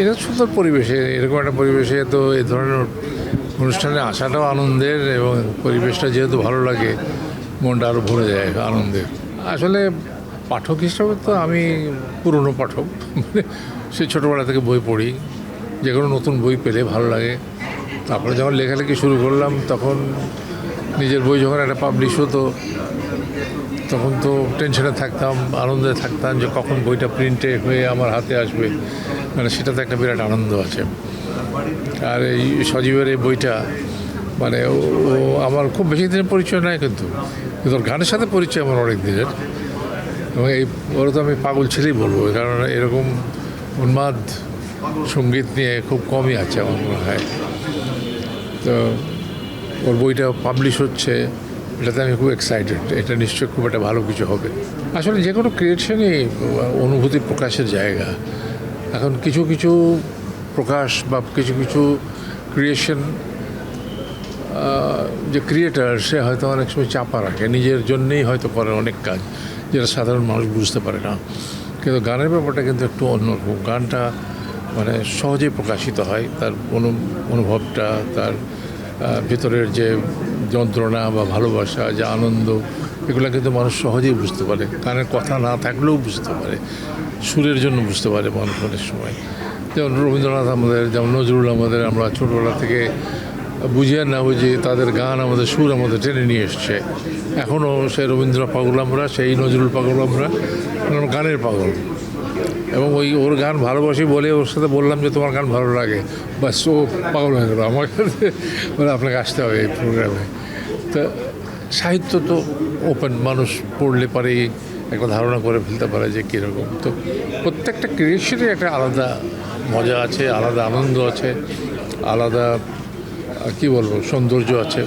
এটা সুন্দর পরিবেশে, এরকম একটা পরিবেশে তো এই ধরনের অনুষ্ঠানে আসাটাও আনন্দের, এবং পরিবেশটা যেহেতু ভালো লাগে মনটা আরও ভরে যায় আনন্দের। আসলে পাঠক হিসাবে তো আমি পুরনো পাঠক, মানে সেই ছোটোবেলা থেকে বই পড়ি, যে কোনো নতুন বই পেলে ভালো লাগে। তারপরে যখন লেখালেখি শুরু করলাম তখন নিজের বই যখন একটা পাবলিশ হতো তখন তো টেনশনে থাকতাম, আনন্দে থাকতাম যে কখন বইটা প্রিন্টে হয়ে আমার হাতে আসবে, মানে সেটাতে একটা বিরাট আনন্দ আছে। আর এই সজীবের এই বইটা মানে ও আমার খুব বেশি দিনের পরিচয় নয়, কিন্তু ওর গানের সাথে পরিচয় আমার অনেক দিনের, এবং এই ওরা তো আমি পাগল ছেলেই বলবো, কারণ এরকম উন্মাদ সঙ্গীত নিয়ে খুব কমই আছে আমার মনে হয়। তো ওর বইটা পাবলিশ হচ্ছে, এটাতে আমি খুব এক্সাইটেড, এটা নিশ্চয়ই খুব একটা ভালো কিছু হবে। আসলে যে কোনো ক্রিয়েশনই অনুভূতি প্রকাশের জায়গা। এখন কিছু কিছু প্রকাশ বা কিছু কিছু ক্রিয়েশন, যে ক্রিয়েটার সে হয়তো অনেক সময় চাপা রাখে, নিজের জন্যেই হয়তো করে অনেক কাজ যেটা সাধারণ মানুষ বুঝতে পারে না। কিন্তু গানের ব্যাপারটা কিন্তু একটু অন্যরকম। গানটা মানে সহজেই প্রকাশিত হয়, তার অনুভবটা, তার ভেতরের যে যন্ত্রণা বা ভালোবাসা, যে আনন্দ, এগুলো কিন্তু মানুষ সহজেই বুঝতে পারে। গানের কথা না থাকলেও বুঝতে পারে, সুরের জন্য বুঝতে পারে মানুষ অনেক সময়। যেমন রবীন্দ্রনাথ আমাদের, যেমন নজরুল আমাদের, আমরা ছোটোবেলা থেকে বুঝিয়ে না বুঝি তাদের গান আমাদের সুর আমাদের টেনে নিয়ে এসছে। এখনও সেই রবীন্দ্র পাগল আমরা, সেই নজরুল পাগল আমরা গানের পাগল। এবং ওর গান ভালোবাসি বলে ওর সাথে বললাম যে তোমার গান ভালো লাগে, বাস ও পাগল হয়ে গেলো আমার কাছে, বলে আপনাকে আসতে হবে এই প্রোগ্রামে। তো সাহিত্য তো ওপেন, মানুষ পড়লে পারেই একটা ধারণা করে ফেলতে পারে যে কীরকম। তো প্রত্যেকটা ক্রিয়েশনের একটা আলাদা মজা আছে, আলাদা আনন্দ আছে, আলাদা কী বলবো সৌন্দর্য আছে।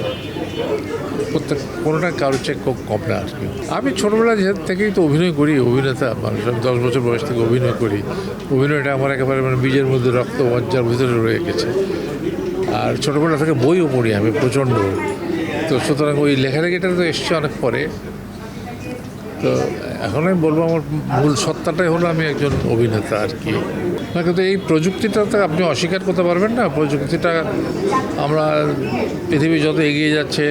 প্রত্যেক কোনোটা কারোর চেয়ে খুব কম না আর কি। আমি ছোটোবেলা থেকেই তো অভিনয় করি, অভিনেতা মানুষ। আমি 10 বছর বয়স থেকে অভিনয় করি। অভিনয়টা আমার একেবারে মানে বীজের মধ্যে, রক্ত মজ্জার ভিতরে রয়ে গেছে। আর ছোটোবেলা থেকে বইও পড়ি আমি প্রচণ্ড। তো সুতরাং ওই লেখালেখিটা তো এসছে অনেক পরে। তো এখন আমি বলবো আমার মূল সত্তাটাই হলো আমি একজন অভিনেতা আর কি। না, কিন্তু এই প্রযুক্তিটা তো আপনি অস্বীকার করতে পারবেন না। প্রযুক্তিটা আমরা, পৃথিবী যত এগিয়ে যাচ্ছে,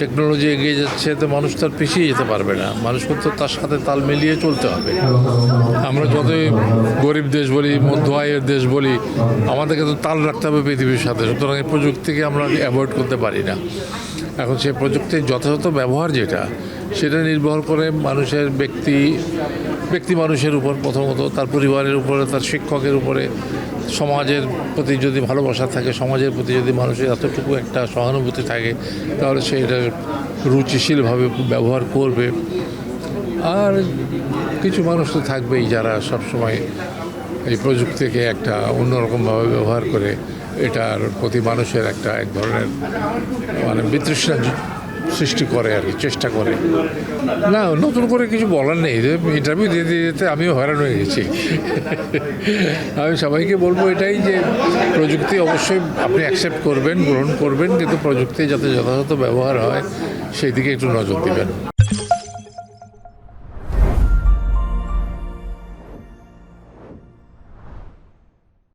টেকনোলজি এগিয়ে যাচ্ছে, তো মানুষ তার পিছিয়ে যেতে পারবে না। মানুষকে তো তার সাথে তাল মিলিয়ে চলতে হবে। আমরা যতই গরিব দেশ বলি, মধ্য আয়ের দেশ বলি, আমাদেরকে তো তাল রাখতে হবে পৃথিবীর সাথে। সুতরাং এই প্রযুক্তিকে আমরা অ্যাভয়েড করতে পারি না। এখন সেই প্রযুক্তির যথাযথ ব্যবহার যেটা, সেটা নির্ভর করে মানুষের ব্যক্তি মানুষের উপর, প্রথমত তার পরিবারের উপরে, তার শিক্ষকের উপরে, সমাজের প্রতি যদি ভালোবাসা থাকে, সমাজের প্রতি যদি মানুষের এতটুকু একটা সহানুভূতি থাকে, তাহলে সে এটা রুচিশীলভাবে ব্যবহার করবে। আর কিছু মানুষ তো থাকবেই যারা সবসময় এই প্রযুক্তিকে একটা অন্যরকমভাবে ব্যবহার করে এটার প্রতি মানুষের একটা এক ধরনের মানে বিতৃষ্ণা সৃষ্টি করে আর কি, চেষ্টা করে। না, নতুন করে কিছু বলার নেই। ইন্টারভিউ দিতে দিতে আমিও হয়রান হয়ে গেছি। আমি সবাইকে বলবো এটাই যে প্রযুক্তি অবশ্যই আপনি অ্যাকসেপ্ট করবেন, গ্রহণ করবেন, কিন্তু প্রযুক্তি যাতে যথাযথ ব্যবহার হয় সেই দিকে একটু নজর দেবেন।